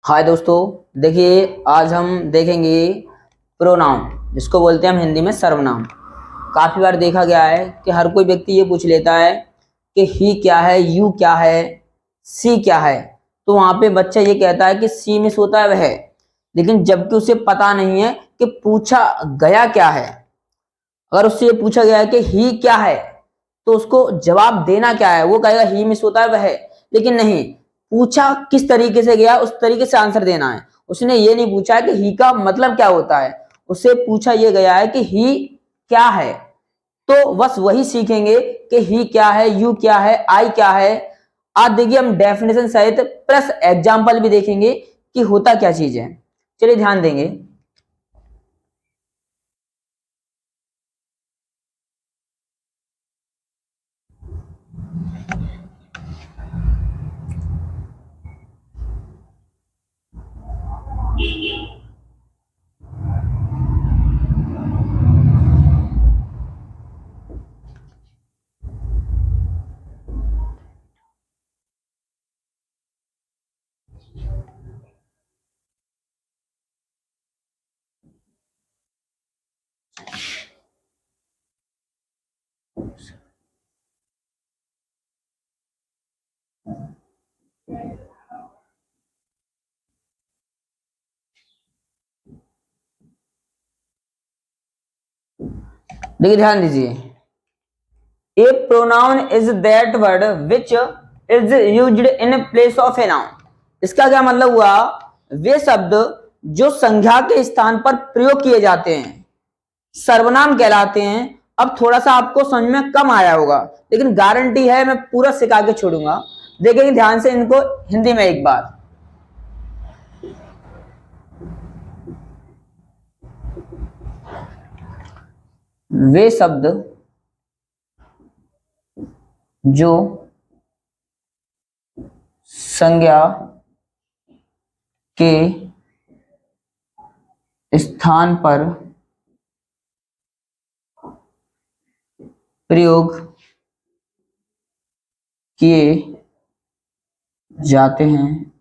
हाय दोस्तों, देखिए आज हम देखेंगे प्रोनाउन, जिसको बोलते हैं हम हिंदी में सर्वनाम। काफ़ी बार देखा गया है कि हर कोई व्यक्ति ये पूछ लेता है कि ही क्या है, यू क्या है, सी क्या है। तो वहाँ पे बच्चा ये कहता है कि सी मिस होता है वह, लेकिन जबकि उसे पता नहीं है कि पूछा गया क्या है। अगर उससे ये पूछा गया है कि ही क्या है तो उसको जवाब देना क्या है, वो कहेगा ही मिस होता है वह, लेकिन नहीं, पूछा किस तरीके से गया उस तरीके से आंसर देना है। उसने ये नहीं पूछा है कि ही का मतलब क्या होता है, उससे पूछा ये गया है कि ही क्या है। तो बस वही सीखेंगे कि ही क्या है, यू क्या है, आई क्या है। आज देखिए हम डेफिनेशन सहित प्लस एग्जाम्पल भी देखेंगे कि होता क्या चीज है। चलिए ध्यान देंगे। देखिए ध्यान दीजिए, a pronoun is that word which is used in place of a noun. इसका क्या मतलब हुआ, वे शब्द जो संज्ञा के स्थान पर प्रयोग किए जाते हैं सर्वनाम कहलाते हैं। अब थोड़ा सा आपको समझ में कम आया होगा, लेकिन गारंटी है मैं पूरा सिखा के छोड़ूंगा। देखेंगे ध्यान से इनको हिंदी में एक बार। वे शब्द जो संज्ञा के स्थान पर प्रयोग किए जाते हैं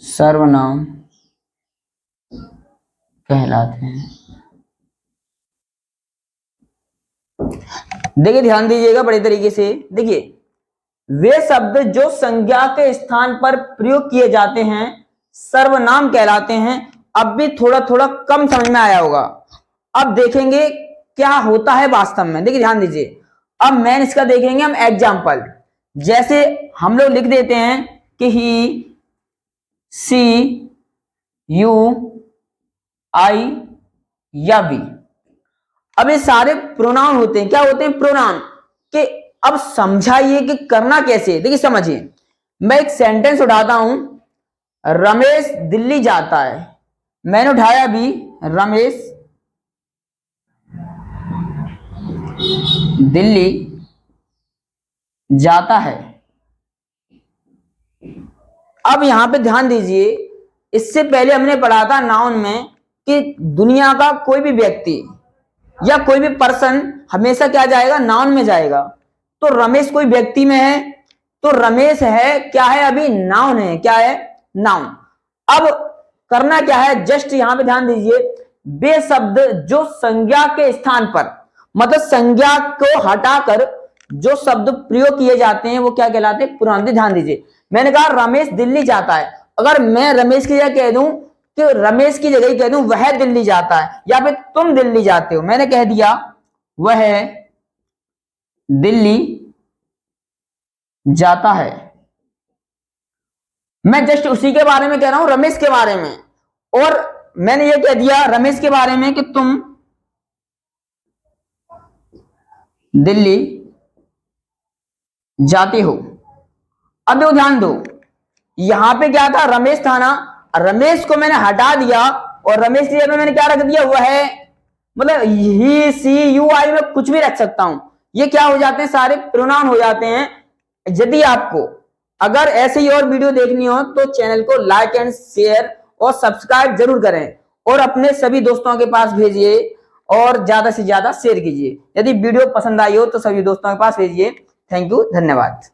सर्वनाम कहलाते हैं। देखिए ध्यान दीजिएगा बड़े तरीके से। देखिए, वे शब्द जो संज्ञा के स्थान पर प्रयोग किए जाते हैं सर्वनाम कहलाते हैं। अब भी थोड़ा थोड़ा कम समझ में आया होगा। अब देखेंगे क्या होता है वास्तव में। देखिए ध्यान दीजिए, अब मैं इसका देखेंगे हम एग्जाम्पल। जैसे हम लोग लिख देते हैं कि ही, सी, यू, आई या वी। अब ये सारे प्रोनाउन होते हैं। क्या होते हैं? प्रोनाउन के। अब समझाइए कि करना कैसे। देखिए समझिए, मैं एक सेंटेंस उठाता हूं, रमेश दिल्ली जाता है। मैंने उठाया भी, रमेश दिल्ली जाता है। अब यहां पे ध्यान दीजिए, इससे पहले हमने पढ़ा था नाउन में कि दुनिया का कोई भी व्यक्ति या कोई भी पर्सन हमेशा क्या जाएगा? नाउन में जाएगा। तो रमेश कोई व्यक्ति में है, तो रमेश है क्या है? अभी नाउन है। क्या है? नाउन। अब करना क्या है? जस्ट यहां पे ध्यान दीजिए, वे शब्द जो संज्ञा के स्थान पर, मतलब संज्ञा को हटाकर जो शब्द प्रयोग किए जाते हैं वो क्या कहलाते हैं? प्रोनाउन। ध्यान दीजिए, मैंने कहा रमेश दिल्ली जाता है। अगर मैं रमेश की जगह कह दूं कि रमेश की जगह ही कह दूं वह दिल्ली जाता है, या फिर तुम दिल्ली जाते हो, मैंने कह दिया वह दिल्ली जाता है। मैं जस्ट उसी के बारे में कह रहा हूं, रमेश के बारे में। और मैंने ये कह दिया रमेश के बारे में कि तुम दिल्ली जाते हो। अब देखो ध्यान दो, यहां पे क्या था? रमेश था ना। रमेश को मैंने हटा दिया और रमेश की जगह मैंने क्या रख दिया? वह है। मतलब ही, सी, यू, आई में कुछ भी रख सकता हूं। ये क्या हो जाते हैं? सारे प्रोनाउन हो जाते हैं। यदि आपको अगर ऐसे ही और वीडियो देखनी हो तो चैनल को लाइक एंड शेयर और सब्सक्राइब जरूर करें, और अपने सभी दोस्तों के पास भेजिए और ज्यादा से ज्यादा शेयर कीजिए। यदि वीडियो पसंद आई हो तो सभी दोस्तों के पास भेजिए। थैंक यू, धन्यवाद।